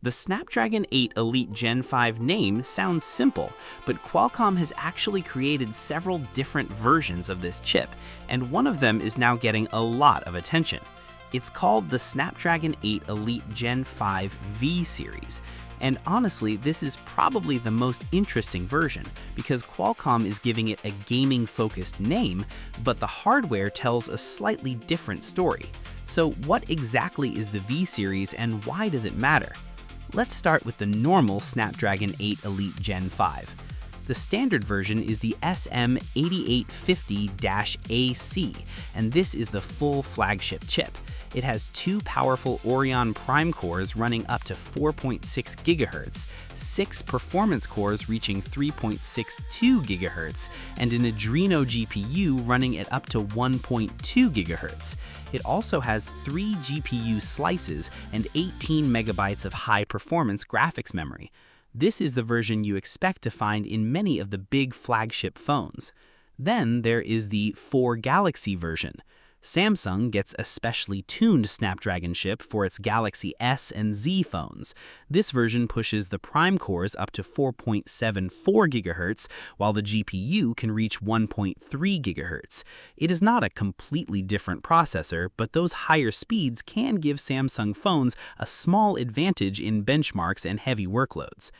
The Snapdragon 8 Elite Gen 5 name sounds simple, but Qualcomm has actually created several different versions of this chip, and one of them is now getting a lot of attention. It's called the Snapdragon 8 Elite Gen 5 V series, and honestly, this is probably the most interesting version because Qualcomm is giving it a gaming-focused name, but the hardware tells a slightly different story. So what exactly is the V series and why does it matter? Let's start with the normal Snapdragon 8 Elite Gen 5. The standard version is the SM8850-AC, and this is the full flagship chip. It has two powerful Oryon Prime cores running up to 4.6 GHz, 6 performance cores reaching 3.62 GHz, and an Adreno GPU running at up to 1.2 GHz. It also has 3 GPU slices and 18 megabytes of high-performance graphics memory. This is the version you expect to find in many of the big flagship phones. Then there is the 4 Galaxy version. Samsung gets a specially tuned Snapdragon chip for its Galaxy S and Z phones. This version pushes the prime cores up to 4.74 GHz, while the GPU can reach 1.3 GHz. It is not a completely different processor, but those higher speeds can give Samsung phones a small advantage in benchmarks and heavy workloads.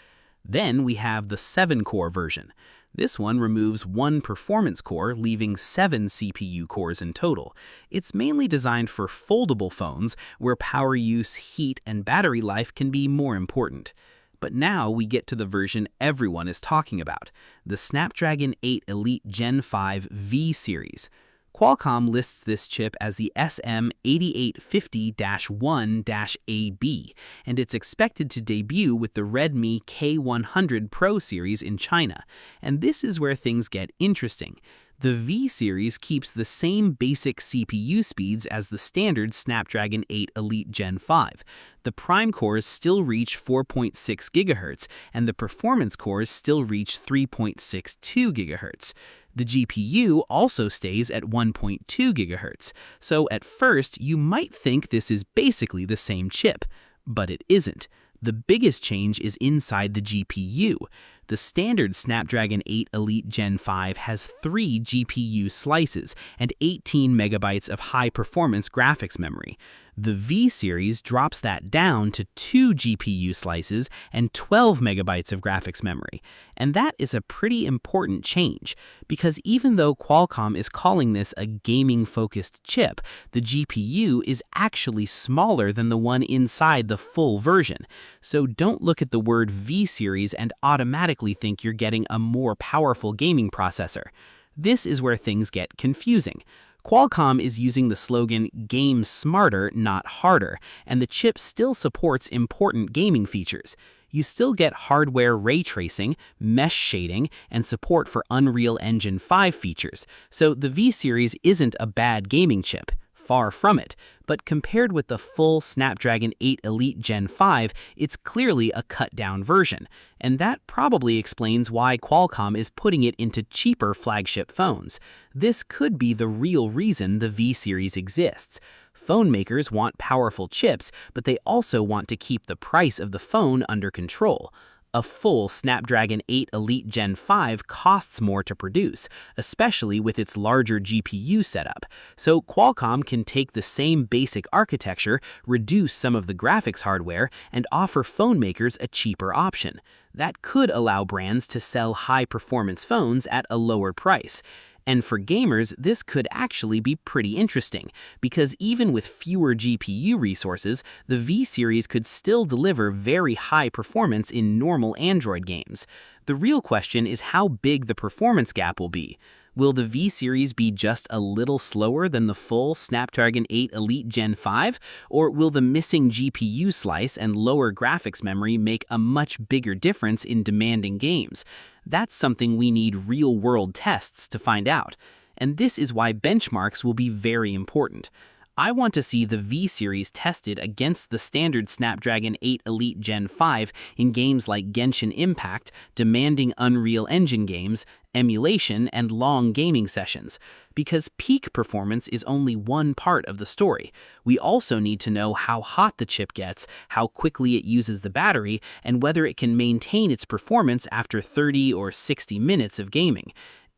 Then we have the 7-core version. This one removes 1 performance core, leaving 7 CPU cores in total. It's mainly designed for foldable phones, where power use, heat, and battery life can be more important. But now we get to the version everyone is talking about, the Snapdragon 8 Elite Gen 5 V series. Qualcomm lists this chip as the SM8850-1-AB, and it's expected to debut with the Redmi K100 Pro series in China. And this is where things get interesting. The V series keeps the same basic CPU speeds as the standard Snapdragon 8 Elite Gen 5. The prime cores still reach 4.6 GHz, and the performance cores still reach 3.62 GHz. The GPU also stays at 1.2 GHz, so at first you might think this is basically the same chip, but it isn't. The biggest change is inside the GPU. The standard Snapdragon 8 Elite Gen 5 has 3 GPU slices and 18 megabytes of high-performance graphics memory. The V series drops that down to 2 GPU slices and 12 megabytes of graphics memory. And that is a pretty important change, because even though Qualcomm is calling this a gaming-focused chip, the GPU is actually smaller than the one inside the full version. So don't look at the word V series and automatically think you're getting a more powerful gaming processor. This is where things get confusing. Qualcomm is using the slogan "Game smarter, not harder," and the chip still supports important gaming features. You still get hardware ray tracing, mesh shading, and support for Unreal Engine 5 features, so the V series isn't a bad gaming chip. Far from it, but compared with the full Snapdragon 8 Elite Gen 5, it's clearly a cut-down version, and that probably explains why Qualcomm is putting it into cheaper flagship phones. This could be the real reason the V series exists. Phone makers want powerful chips, but they also want to keep the price of the phone under control. A full Snapdragon 8 Elite Gen 5 costs more to produce, especially with its larger GPU setup. So Qualcomm can take the same basic architecture, reduce some of the graphics hardware, and offer phone makers a cheaper option. That could allow brands to sell high-performance phones at a lower price. And for gamers, this could actually be pretty interesting, because even with fewer GPU resources, the V series could still deliver very high performance in normal Android games. The real question is how big the performance gap will be. Will the V series be just a little slower than the full Snapdragon 8 Elite Gen 5, or will the missing GPU slice and lower graphics memory make a much bigger difference in demanding games? That's something we need real-world tests to find out, and this is why benchmarks will be very important. I want to see the V series tested against the standard Snapdragon 8 Elite Gen 5 in games like Genshin Impact, demanding Unreal Engine games, emulation, and long gaming sessions. Because peak performance is only one part of the story. We also need to know how hot the chip gets, how quickly it uses the battery, and whether it can maintain its performance after 30 or 60 minutes of gaming.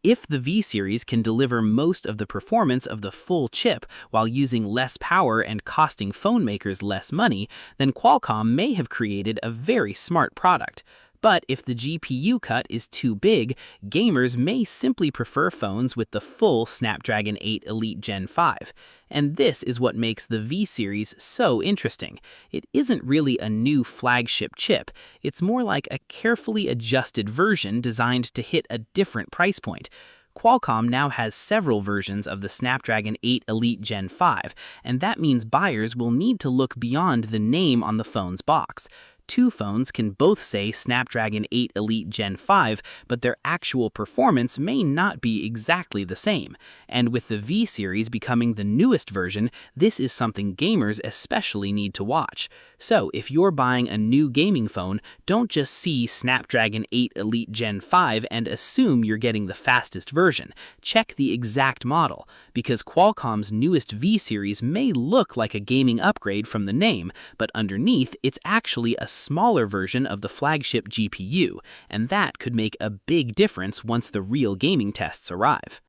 If the V series can deliver most of the performance of the full chip while using less power and costing phone makers less money, then Qualcomm may have created a very smart product. But if the GPU cut is too big, gamers may simply prefer phones with the full Snapdragon 8 Elite Gen 5. And this is what makes the V series so interesting. It isn't really a new flagship chip, it's more like a carefully adjusted version designed to hit a different price point. Qualcomm now has several versions of the Snapdragon 8 Elite Gen 5, and that means buyers will need to look beyond the name on the phone's box. Two phones can both say Snapdragon 8 Elite Gen 5, but their actual performance may not be exactly the same. And with the V series becoming the newest version, this is something gamers especially need to watch. So if you're buying a new gaming phone, don't just see Snapdragon 8 Elite Gen 5 and assume you're getting the fastest version. Check the exact model, because Qualcomm's newest V series may look like a gaming upgrade from the name, but underneath it's actually a smaller version of the flagship GPU, and that could make a big difference once the real gaming tests arrive.